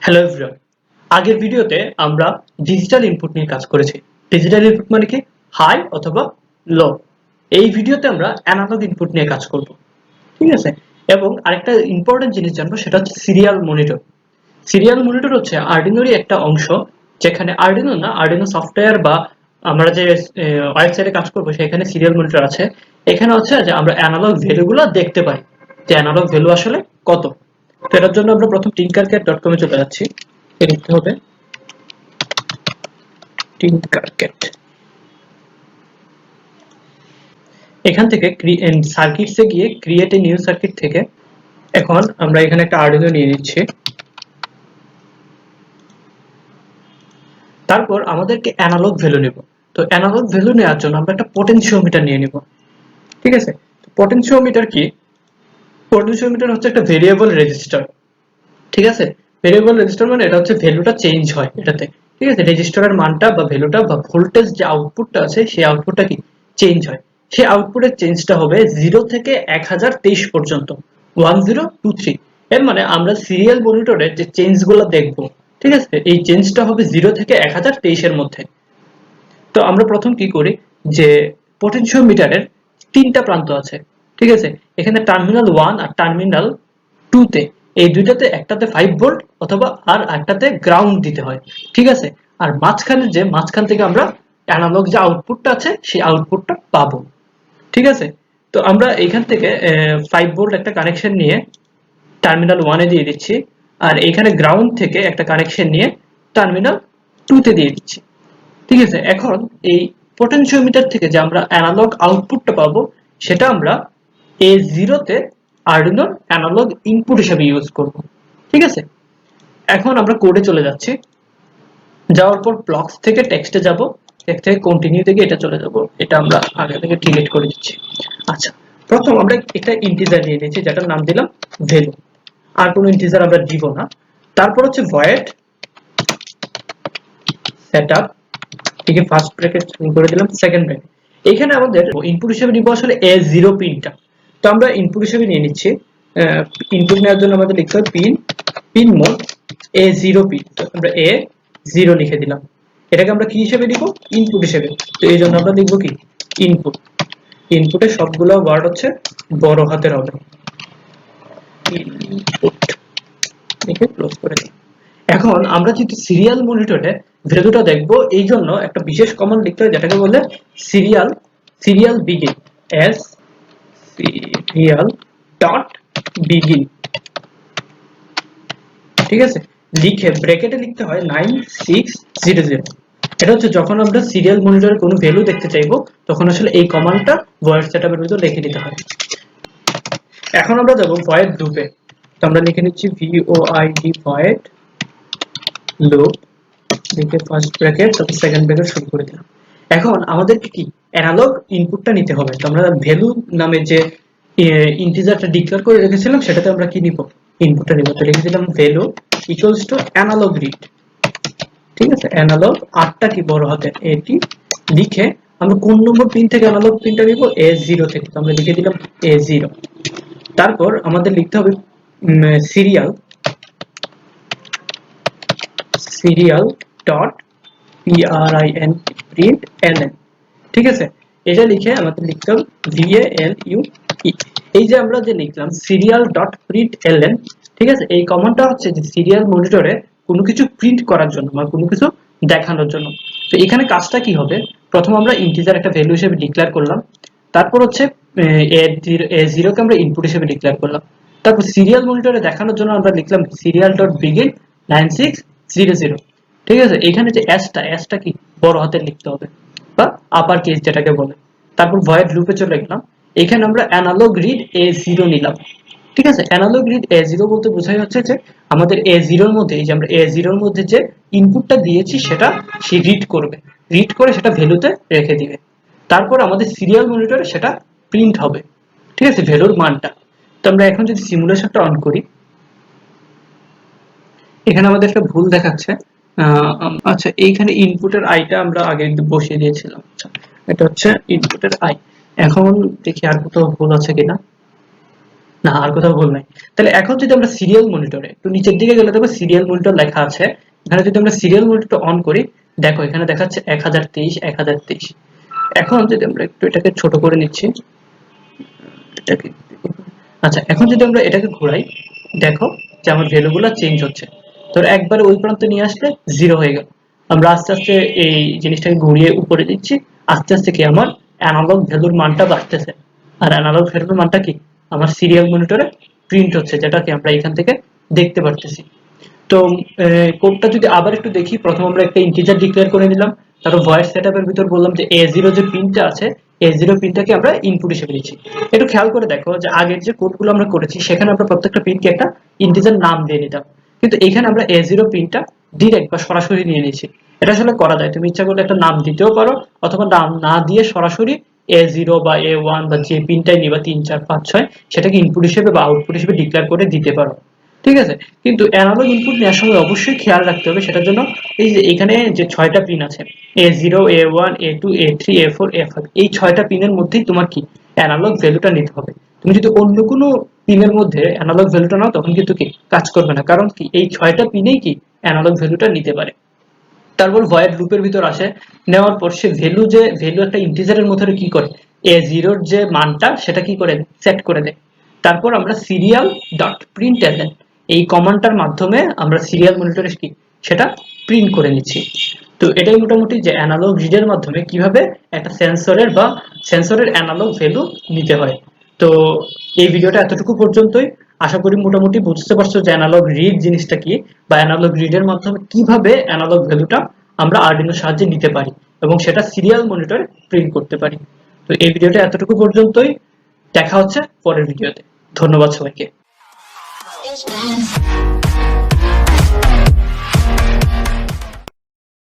Hello everyone, আগের ভিডিওতে আমরা ডিজিটাল ইনপুট নিয়ে কাজ করেছি। ডিজিটাল ইনপুট মানে কি? হাই অথবা লো। এই ভিডিওতে আমরা অ্যানালগ ইনপুট নিয়ে কাজ করব, ঠিক আছে? এবং আরেকটা ইম্পর্টেন্ট জিনিস জানবো, সেটা হচ্ছে সিরিয়াল মনিটর। সিরিয়াল মনিটর হচ্ছে আরডিনোরই একটা অংশ, যেখানে আরডিনো না, আরডিনো সফটওয়্যার বা আমরা যে ওয়েবসাইটে কাজ করবো সেখানে সিরিয়াল মনিটর আছে। এখানে হচ্ছে যে আমরা অ্যানালগ ভ্যালুগুলো দেখতে পাই, যে অ্যানালগ ভ্যালু আসলে কত। তো এটার জন্য আমরা প্রথম tinkercad.com এ চলে যাচ্ছি। লিখতে হবে tinkercad। এখান থেকে সার্কিটসে গিয়ে ক্রিয়েট এ নিউ সার্কিট থেকে এখন আমরা এখানে একটা আরডিনো নিয়ে নিচ্ছি। তারপর আমাদেরকে অ্যানালগ ভ্যালু নেব। তো অ্যানালগ ভ্যালু নেওয়ার জন্য আমরা একটা পটেনশিওমিটার নিয়ে নিব, ঠিক আছে? পটেনশিওমিটার কি? পটেনশিওমিটার হচ্ছে একটা ভেরিয়েবল রেজিস্টার, ঠিক আছে? ভেরিয়েবল রেজিস্টার মানে এটা হচ্ছে ভ্যালুটা চেঞ্জ হয় এটাতে, ঠিক আছে? রেজিস্টারের মানটা বা ভ্যালুটা বা ভোল্টেজ যে আউটপুটটা আছে সেই আউটপুটটা কি চেঞ্জ হয়। সেই আউটপুটের চেঞ্জটা হবে 0 থেকে 1023 পর্যন্ত, 1023। এর মানে আমরা সিরিয়াল মনিটরে যে চেঞ্জগুলো দেখব, ঠিক আছে, এই চেঞ্জটা হবে 0 থেকে 1023 এর মধ্যে। তো আমরা প্রথম কি করি, যে পটেনশিওমিটারের তিনটা প্রান্ত আছে, ঠিক আছে? এখানে টার্মিনাল 1 আর টার্মিনাল 2 তে, এই দুইটাতে একটাতে 5 ভোল্ট অথবা আর একটাতে গ্রাউন্ড দিতে হয়, ঠিক আছে? আর মাঝখান থেকে আমরা অ্যানালগ যে আউটপুটটা আছে সেই আউটপুটটা পাবো, ঠিক আছে? তো আমরা এখান থেকে 5 ভোল্ট একটা কানেকশন নিয়ে টার্মিনাল 1 এ দিয়ে দিচ্ছি, আর এখানে গ্রাউন্ড থেকে একটা কানেকশন নিয়ে টার্মিনাল 2 তে দিয়ে দিচ্ছি, ঠিক আছে? এখন এই পটেনশিওমিটার থেকে যে আমরা অ্যানালগ আউটপুটটা পাবো, সেটা আমরা A0 তে আরডিনোর অ্যানালগ ইনপুট হিসেবে ইউজ করব, ঠিক আছে? এখন আমরা কোডে চলে যাচ্ছি। যাওয়ার পর ব্লকস থেকে টেক্সটে যাব, টেক্সট থেকে কন্টিনিউ থেকে এটা চলে যাব। এটা আমরা আগে থেকে ডিলিট করে দিচ্ছি। আচ্ছা, প্রথম আমরা একটা ইন্টিজার নিয়ে নিয়েছি, যেটার নাম দিলাম ভ্যালু। আর কোনো ইন্টিজার আমরা দিব না। তারপর হচ্ছে ভয়েড সেটআপ, ঠিক আছে, ফার্স্ট ব্র্যাকেট করে দিলাম, সেকেন্ড ব্র্যাকেট। এখানে আমাদের ইনপুট হিসেবে নিব আসলে A0 পিনটা। তো আমরা ইনপুট হিসেবে নিয়ে নিচ্ছি। ইনপুট নেওয়ার জন্য আমাদের লিখতে হবে পিন মোড A0 পিন। তো আমরা A0 লিখে দিলাম। এটাকে আমরা কি হিসেবে নিব? ইনপুট হিসেবে। তো এই জন্য আমরা লিখব কি ইনপুট। ইনপুটের সবগুলো ওয়ার্ড হচ্ছে বড় হাতের হবে। ইনপুট লিখে ক্লোজ করে দিই। এখন আমরা যদি সিরিয়াল মনিটরে ভ্যালুটা দেখব, এই জন্য একটা বিশেষ কমান্ড লিখতে হয়, যেটাকে বলে serial begin, S serial dot begin, ঠিক আছে? লিখে ব্র্যাকেটে লিখতে হয় 9600। এটা হচ্ছে যখন আমরা সিরিয়াল মনিটরে কোনো ভ্যালু দেখতে চাইবো, তখন আসলে এই কমান্ডটা ভয়েড সেটআপের ভিতর লিখে দিতে হয়। এখন আমরা যাব ভয়েড লুপে। তো আমরা লিখে নিচ্ছি void ভয়েড লুপ, লিখে ফার্স্ট ব্র্যাকেট তারপর সেকেন্ড ব্র্যাকেট শুরু করে দিলাম। এখন আমাদেরকে কি অ্যানালগ ইনপুটটা নিতে হবে। তো আমরা ভ্যালু নামে যে ইন্টিজারটা ডিক্লেয়ার করে রেখেছিলাম, সেটাতে আমরা কি নিব? ইনপুটটা নিব। তো লিখে দিলাম value equals to analogue read, ঠিক আছে? অ্যানালগ আরটা কি বড় হাতের এটি লিখে আমরা কোন নম্বর পিন থেকে অ্যানালগ পিনটা নিব? A0 থেকে। তো আমরা লিখে দিলাম A0। তারপর আমাদের লিখতে হবে সিরিয়াল ডট প্রিন্ট ln, ঠিক আছে? এটা লিখে আমাদের লিখতে হবে VALUE। এই যে আমরা যে লিখলাম সিরিয়াল ডট প্রিন্ট ln, ঠিক আছে? এই কমান্ডটা হচ্ছে যে সিরিয়াল মনিটরে কোনো কিছু প্রিন্ট করার জন্য বা কোনো কিছু দেখানোর জন্য। তো এখানে কাজটা কি হবে? প্রথম আমরা ইন্টিজার একটা ভ্যালু হিসেবে ডিক্লেয়ার করলাম। তারপর হচ্ছে A0 কে আমরা ইনপুট হিসেবে ডিক্লেয়ার করলাম। তারপর সিরিয়াল মনিটরে দেখানোর জন্য আমরা লিখলাম সিরিয়াল ডট বিগিন 9600, ঠিক আছে? এখানে যে এসটা কি বড় হাতের লিখতে হবে বা আপার কেস যেটাকে বলে। তারপর ভয়েড লুপে চলে গেলাম। এখানে আমরা অ্যানালগ রিড A0 নিলাম, ঠিক আছে? অ্যানালগ রিড A0 বলতে বোঝাই হচ্ছে যে আমাদের A0 এর মধ্যে, এই যে আমরা A0 এর মধ্যে যে ইনপুটটা দিয়েছি সেটা সে রিড করবে, রিড করে সেটা ভ্যালুতে রেখে দিবে। তারপর আমাদের সিরিয়াল মনিটরে সেটা প্রিন্ট হবে, ঠিক আছে, ভ্যালুর মানটা। তো আমরা এখন যদি সিমুলেশনটা অন করি, এখানে আমাদের একটা ভুল দেখাচ্ছে। আচ্ছা, এইখানে ইনপুটের আইটা আমরা আগে বসিয়ে দিয়েছিলাম। আচ্ছা, এটা হচ্ছে ইনপুটের আই। এখন দেখি আর কোথাও ভুল আছে কিনা। না, আর কোথাও ভুল নাই। তাহলে এখন যদি আমরা সিরিয়াল মনিটরে একটু নিচের দিকে গেলে দেখবো সিরিয়াল মনিটর লেখা আছে। এখানে যদি আমরা সিরিয়াল মনিটর অন করি, দেখো এখানে দেখাচ্ছে 1023 1023। এখন যদি আমরা একটু এটাকে ছোট করে নিচ্ছি, এটাকে, আচ্ছা এখন যদি আমরা এটাকে ঘোরাই, দেখো যে আমার ভ্যালুগুলো চেঞ্জ হচ্ছে। তো একবারে ওই প্রান্তে নিয়ে আসলে 0 হয়ে গেল। আমরা আস্তে আস্তে এই জিনিসটাকে ঘুরিয়ে উপরে দিচ্ছি, আস্তে আস্তে কি আমার অ্যানালগ ভ্যালুর মানটা বাড়তেছে। আর অ্যানালগ ভ্যালুর মানটা কি আমার সিরিয়াল মনিটরে প্রিন্ট হচ্ছে, যেটাকে আমরা এখান থেকে দেখতে পারতেছি। তো কোডটা যদি আবার একটু দেখি, প্রথম আমরা একটা ইন্টিজার ডিক্লেয়ার করে নিলাম, তারপর ভয়েস সেটআপের ভিতর বললাম যে A0 যে পিনটা আছে, A0 পিনটাকে আমরা ইনপুট হিসেবে নিচ্ছি। একটু খেয়াল করে দেখো যে আগের যে কোডগুলো আমরা করেছি সেখানে আমরা প্রত্যেকটা পিনকে একটা ইন্টিজার নাম দিয়ে নিতাম, কিন্তু এখানে আমরা A0 পিনটা ডিরেক্ট বা সরাসরি নিয়ে নিয়েছি। এটা আসলে করা যায়, তুমি ইচ্ছা করলে একটা নাম দিতেও পারো, অথবা নাম না দিয়ে সরাসরি A0 বা A1 বা যে পিনটাই নিবা 3 4 5 6 সেটাকে ইনপুট হিসেবে বা আউটপুট হিসেবে ডিক্লেয়ার করে দিতে পারো। ঠিক আছে? কিন্তু অ্যানালগ ইনপুট নেওয়ার সময় অবশ্যই খেয়াল রাখতে হবে, সেটার জন্য এই যে এখানে যে 6টা পিন আছে, A0 A1 A2 A3 A4 A5, এই 6টা পিনের মধ্যেই তোমার কি অ্যানালগ ভ্যালুটা নিতে হবে। তুমি যদি অন্য কোনো পিনের মধ্যে অ্যানালগ ভ্যালুটা নাও তখন কিন্তু কি কাজ করবে না, কারণ কি এই 6টা পিনেই কি অ্যানালগ ভ্যালুটা নিতে পারে। তারপর ভয়েড লুপের ভিতর আসে, নেওয়ার পর সে ভ্যালু একটা ইন্টিজারের মধ্যে কি করে A0 এর যে মানটা সেটা কি করে সেট করে দেয়। তারপর আমরা সিরিয়াল ডট প্রিন্ট এই কমান্ডটার মাধ্যমে আমরা সিরিয়াল মনিটরে কি সেটা প্রিন্ট করে নিচ্ছি। তো এটাই মোটামুটি যে অ্যানালগ রিডের মাধ্যমে কিভাবে একটা সেন্সরের অ্যানালগ ভ্যালু নিতে হয়। তো এই ভিডিওটা এতটুকু পর্যন্তই। আশা করি মোটামুটি বুঝতে পারছো যে অ্যানালগ রিড জিনিসটা কি, বা অ্যানালগ রিডের মাধ্যমে কিভাবে অ্যানালগ ভ্যালুটা আমরা আরডিনোর সাহায্যে নিতে পারি এবং সেটা সিরিয়াল মনিটরে প্রিন্ট করতে পারি। তো এই ভিডিওটা এতটুকু পর্যন্তই, দেখা হচ্ছে পরের ভিডিওতে। ধন্যবাদ সবাইকে।